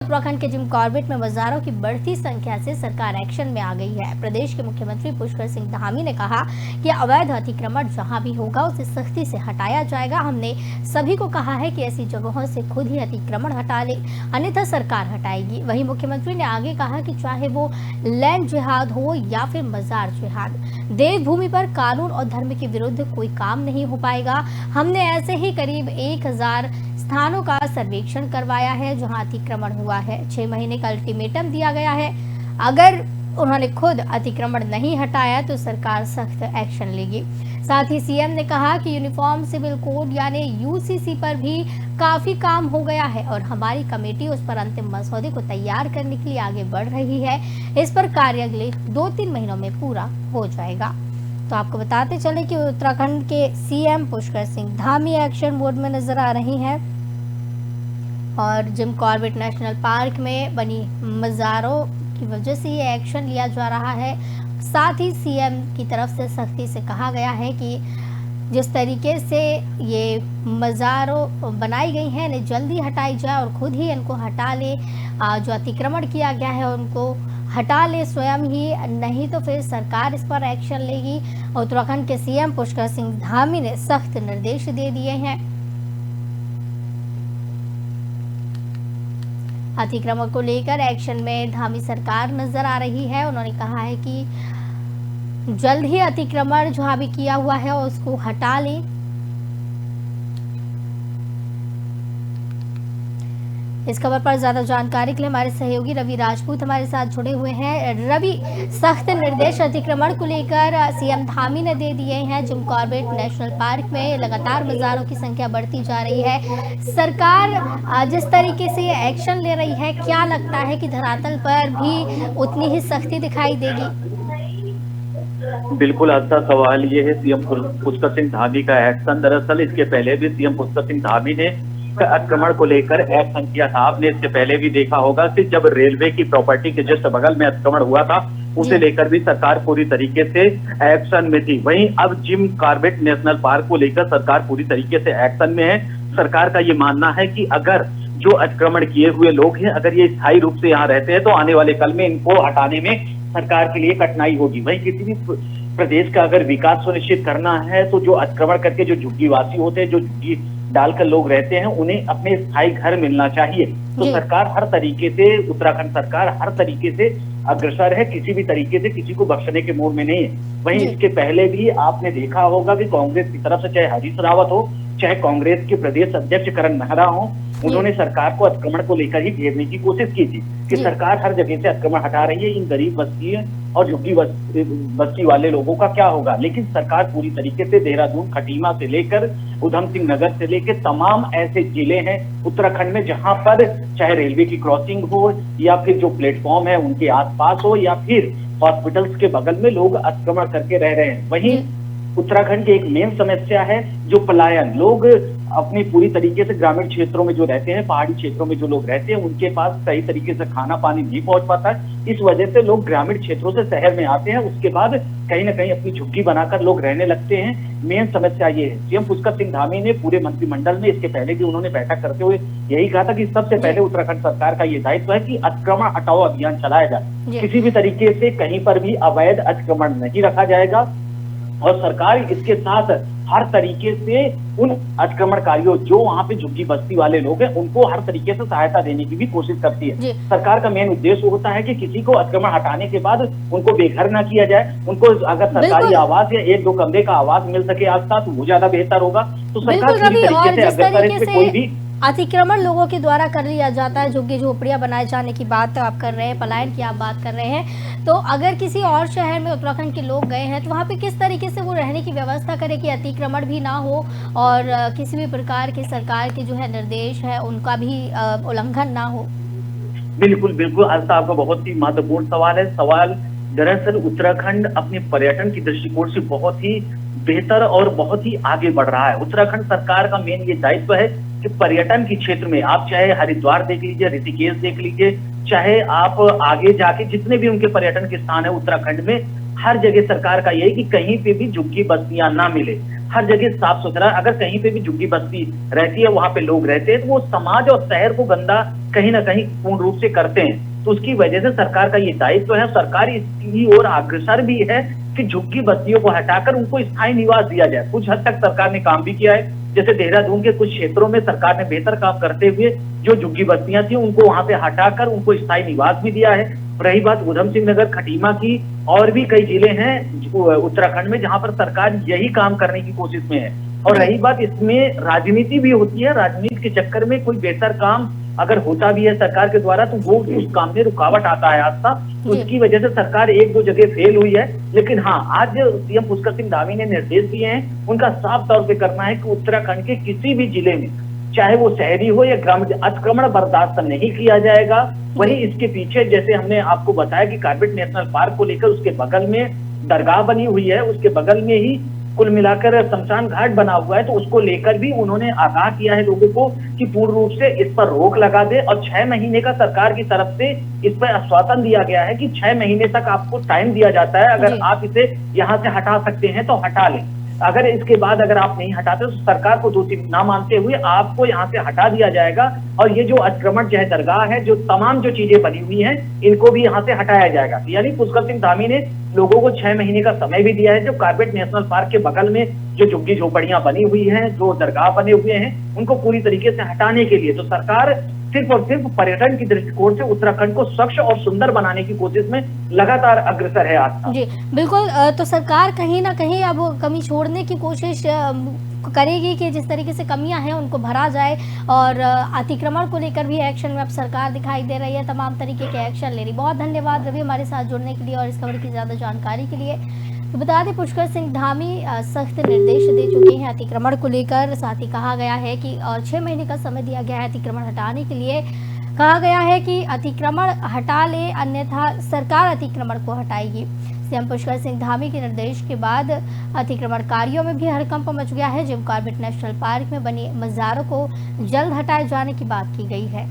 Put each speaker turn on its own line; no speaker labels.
उत्तराखंड के Jim Corbett में मज़ारों की बढ़ती संख्या से सरकार एक्शन में आ गई है। प्रदेश के मुख्यमंत्री पुष्कर सिंह धामी ने कहा कि अवैध अतिक्रमण जहां भी होगा उसे सख्ती से हटाया जाएगा। हमने सभी को कहा है कि ऐसी जगहों से खुद ही अतिक्रमण हटा ले, अन्यथा सरकार हटाएगी। वहीं मुख्यमंत्री ने आगे कहा कि चाहे वो लैंड जिहाद हो या फिर मज़ार जिहाद, देवभूमि पर कानून और धर्म के विरुद्ध कोई काम नहीं हो पाएगा। हमने ऐसे ही करीब 1000 स्थानों का सर्वेक्षण करवाया है जहां अतिक्रमण हुआ है। 6 महीने का अल्टीमेटम दिया गया है। अगर उन्होंने खुद अतिक्रमण नहीं हटाया तो सरकार सख्त एक्शन लेगी। साथ ही सीएम ने कहा कि यूनिफॉर्म सिविल कोड यानी यूसीसी पर भी काफी काम हो गया है और हमारी कमेटी उस पर अंतिम मसौदे को तैयार करने के लिए आगे बढ़ रही है। इस पर कार्य अगले 2-3 महीनों में पूरा हो जाएगा। तो आपको बताते चले कि उत्तराखंड के CM Pushkar Singh Dhami action mode में नजर आ रही हैं और जिम कॉर्बेट नेशनल पार्क में बनी मज़ारों की वजह से ये एक्शन लिया जा रहा है। साथ ही सीएम की तरफ से सख्ती से कहा गया है कि जिस तरीके से ये मज़ारों बनाई गई हैं इन्हें जल्दी हटाई जाए और खुद ही इनको हटा ले। जो अतिक्रमण किया गया है उनको हटा ले स्वयं ही, नहीं तो फिर सरकार इस पर एक्शन लेगी। उत्तराखंड के सीएम पुष्कर सिंह धामी ने सख्त निर्देश दे दिए हैं। अतिक्रमण को लेकर एक्शन में धामी सरकार नजर आ रही है। उन्होंने कहा है कि जल्द ही अतिक्रमण जहां भी किया हुआ है उसको हटा ले। इस खबर पर ज्यादा जानकारी के लिए हमारे सहयोगी रवि राजपूत हमारे साथ जुड़े हुए हैं। रवि, सख्त निर्देश अतिक्रमण को लेकर सीएम धामी ने दे दिए हैं। जिम कॉर्बेट नेशनल पार्क में लगातार मज़ारों की संख्या बढ़ती जा रही है। सरकार जिस तरीके से ये एक्शन ले रही है, क्या लगता है कि धरातल पर भी उतनी ही सख्ती दिखाई देगी?
बिल्कुल, अच्छा सवाल ये है सीएम पुष्कर सिंह धामी का एक्शन। दरअसल इसके पहले भी सीएम पुष्कर सिंह धामी ने अतिक्रमण को लेकर एक्शन किया था। आपने इसके पहले भी देखा होगा कि जब रेलवे की प्रॉपर्टी के जस्ट बगल में अतिक्रमण हुआ था उसे लेकर भी सरकार पूरी तरीके से एक्शन में थी। वहीं अब जिम कॉर्बेट नेशनल पार्क को लेकर सरकार पूरी तरीके से एक्शन में है। सरकार का ये मानना है कि अगर जो अतिक्रमण किए हुए लोग हैं अगर ये स्थायी रूप से यहाँ रहते हैं तो आने वाले कल में इनको हटाने में सरकार के लिए कठिनाई होगी। वहीं किसी भी प्रदेश का अगर विकास सुनिश्चित करना है तो जो अतिक्रमण करके जो झुग्गीवासी होते हैं, जो झुग्गी डालकर लोग रहते हैं, उन्हें अपने स्थायी घर मिलना चाहिए। तो सरकार हर तरीके से, उत्तराखंड सरकार हर तरीके से अग्रसर है, किसी भी तरीके से किसी को बख्शने के मूड में नहीं है। वहीं इसके पहले भी आपने देखा होगा कि कांग्रेस की तरफ से चाहे हरीश रावत हो, चाहे कांग्रेस के प्रदेश अध्यक्ष करण मेहरा हो, उन्होंने सरकार को अतिक्रमण को लेकर ही घेरने की कोशिश की थी कि सरकार हर जगह से अतिक्रमण हटा रही है, इन गरीब बस्ती और झुग्गी बस्ती वाले लोगों का क्या होगा। लेकिन सरकार पूरी तरीके से देहरादून, खटीमा से लेकर उधम सिंह नगर से लेकर तमाम ऐसे जिले हैं उत्तराखंड में जहां पर चाहे रेलवे की क्रॉसिंग हो या फिर जो प्लेटफॉर्म है उनके आसपास हो या फिर हॉस्पिटल्स के बगल में लोग अतिक्रमण करके रह रहे हैं। वहीं उत्तराखंड की एक मेन समस्या है जो पलायन। लोग अपनी पूरी तरीके से ग्रामीण क्षेत्रों में जो रहते हैं, पहाड़ी क्षेत्रों में जो लोग रहते हैं, उनके पास सही तरीके से खाना पानी नहीं पहुंच पाता है। इस वजह से लोग ग्रामीण क्षेत्रों से शहर में आते हैं, उसके बाद कहीं ना कहीं अपनी झुग्गी बनाकर लोग रहने लगते हैं। मेन समस्या ये है। सीएम पुष्कर सिंह धामी ने पूरे मंत्रिमंडल में इसके पहले भी उन्होंने बैठक करते हुए यही कहा था कि सबसे पहले उत्तराखंड सरकार का ये दायित्व है कि अतिक्रमण हटाओ अभियान चलाया जाए। किसी भी तरीके से कहीं पर भी अवैध अतिक्रमण नहीं रखा जाएगा और सरकार इसके साथ हर तरीके से उन अतिक्रमणकारियों जो वहां पे झुग्गी बस्ती वाले लोग हैं उनको हर तरीके से सहायता देने की भी कोशिश करती है। सरकार का मेन उद्देश्य होता है कि किसी को अतिक्रमण हटाने के बाद उनको बेघर ना किया जाए। उनको अगर सरकारी आवास या 1-2 कमरे का आवास मिल सके आसपास तो वो ज्यादा बेहतर होगा। तो सरकार पूरी तरीके से अगर इस पे कोई भी
अतिक्रमण लोगों के द्वारा कर लिया जाता है, झुग्गी झोपड़ियां बनाए जाने की बात आप कर रहे हैं, पलायन की आप बात कर रहे हैं, तो अगर किसी और शहर में उत्तराखंड के लोग गए हैं तो वहाँ पे किस तरीके से वो रहने की व्यवस्था करें कि अतिक्रमण भी ना हो और किसी भी प्रकार के सरकार के जो है निर्देश है उनका भी उल्लंघन ना हो?
बिल्कुल बिल्कुल, आज आपका बहुत ही महत्वपूर्ण सवाल है। सवाल दरअसल उत्तराखंड अपने पर्यटन की दृष्टिकोण से बहुत ही बेहतर और बहुत ही आगे बढ़ रहा है। उत्तराखंड सरकार का मेन ये दायित्व है कि पर्यटन के क्षेत्र में आप चाहे हरिद्वार देख लीजिए, ऋषिकेश देख लीजिए, चाहे आप आगे जाके जितने भी उनके पर्यटन के स्थान है उत्तराखंड में, हर जगह सरकार का यही कि कहीं पे भी झुग्गी बस्तियां ना मिले। हर जगह साफ सुथरा। अगर कहीं पे भी झुग्गी बस्ती रहती है, वहां पे लोग रहते हैं, तो वो समाज और शहर को गंदा कहीं ना कहीं पूर्ण रूप से करते हैं। तो उसकी वजह से सरकार का ये दायित्व है, सरकार इसकी ओर अग्रसर भी है कि झुग्गी बस्तियों को हटाकर उनको स्थायी निवास दिया जाए। कुछ हद तक सरकार ने काम भी किया है, जैसे देहरादून के कुछ क्षेत्रों में सरकार ने बेहतर काम करते हुए जो झुग्गी बस्तियां थी उनको वहां पे हटाकर उनको स्थायी निवास भी दिया है। रही बात उधम सिंह नगर, खटीमा की, और भी कई जिले हैं उत्तराखंड में जहां पर सरकार यही काम करने की कोशिश में है। और रही बात, इसमें राजनीति भी होती है, राजनीति के चक्कर में कोई बेहतर काम अगर होता भी है सरकार के द्वारा तो वो उस काम में रुकावट आता है आज तक। तो उसकी वजह से सरकार एक दो जगह फेल हुई है। लेकिन हाँ, आज सीएम पुष्कर सिंह धामी ने निर्देश दिए हैं, उनका साफ तौर पे करना है कि उत्तराखंड के किसी भी जिले में, चाहे वो शहरी हो या ग्रामीण, अतिक्रमण बर्दाश्त नहीं किया जाएगा। वहीं इसके पीछे, जैसे हमने आपको बताया कि कार्बेट नेशनल पार्क को लेकर उसके बगल में दरगाह बनी हुई है, उसके बगल में ही कुल मिलाकर शमशान घाट बना हुआ है, तो उसको लेकर भी उन्होंने आगाह किया है लोगों को कि पूर्ण रूप से इस पर रोक लगा दे। और 6 महीने का सरकार की तरफ से इस पर आश्वासन दिया गया है कि 6 महीने तक आपको टाइम दिया जाता है, अगर आप इसे यहाँ से हटा सकते हैं तो हटा लें। अगर इसके बाद अगर आप नहीं हटाते तो सरकार को दोषी ना मानते हुए आपको यहाँ से हटा दिया जाएगा। और ये जो अतिक्रमण चाहे दरगाह है, जो तमाम जो चीजें बनी हुई हैं, इनको भी यहाँ से हटाया जाएगा। यानी पुष्कर सिंह धामी ने लोगों को 6 महीने का समय भी दिया है। जो कार्बेट नेशनल पार्क के बगल में जो झुग्गी झोपड़ियां बनी हुई हैं, जो दरगाह बने हुए हैं, उनको पूरी तरीके से हटाने के लिए तो सरकार सिर्फ और सिर्फ पर्यटन की दृष्टिकोण से उत्तराखंड को स्वच्छ और सुंदर बनाने की कोशिश में लगातार अग्रसर है आज तक।
जी बिल्कुल। तो सरकार कहीं ना कहीं अब कमी छोड़ने की कोशिश करेगी कि जिस तरीके से कमियां हैं उनको भरा जाए, और अतिक्रमण को लेकर भी एक्शन में अब सरकार दिखाई दे रही है, तमाम तरीके के एक्शन ले रही। बहुत धन्यवाद रवि हमारे साथ जुड़ने के लिए और इस खबर की ज़्यादा जानकारी के लिए। तो बता दें, पुष्कर सिंह धामी सख्त निर्देश दे चुके हैं अतिक्रमण को लेकर। साथ ही कहा गया है कि 6 महीने का समय दिया गया है अतिक्रमण हटाने के लिए। कहा गया है कि अतिक्रमण हटा ले, अन्यथा सरकार अतिक्रमण को हटाएगी। सीएम पुष्कर सिंह धामी के निर्देश के बाद अतिक्रमणकारियों में भी हड़कंप मच गया है। जिम कॉर्बेट नेशनल पार्क में बनी मज़ारों को जल्द हटाए जाने की बात की गई है।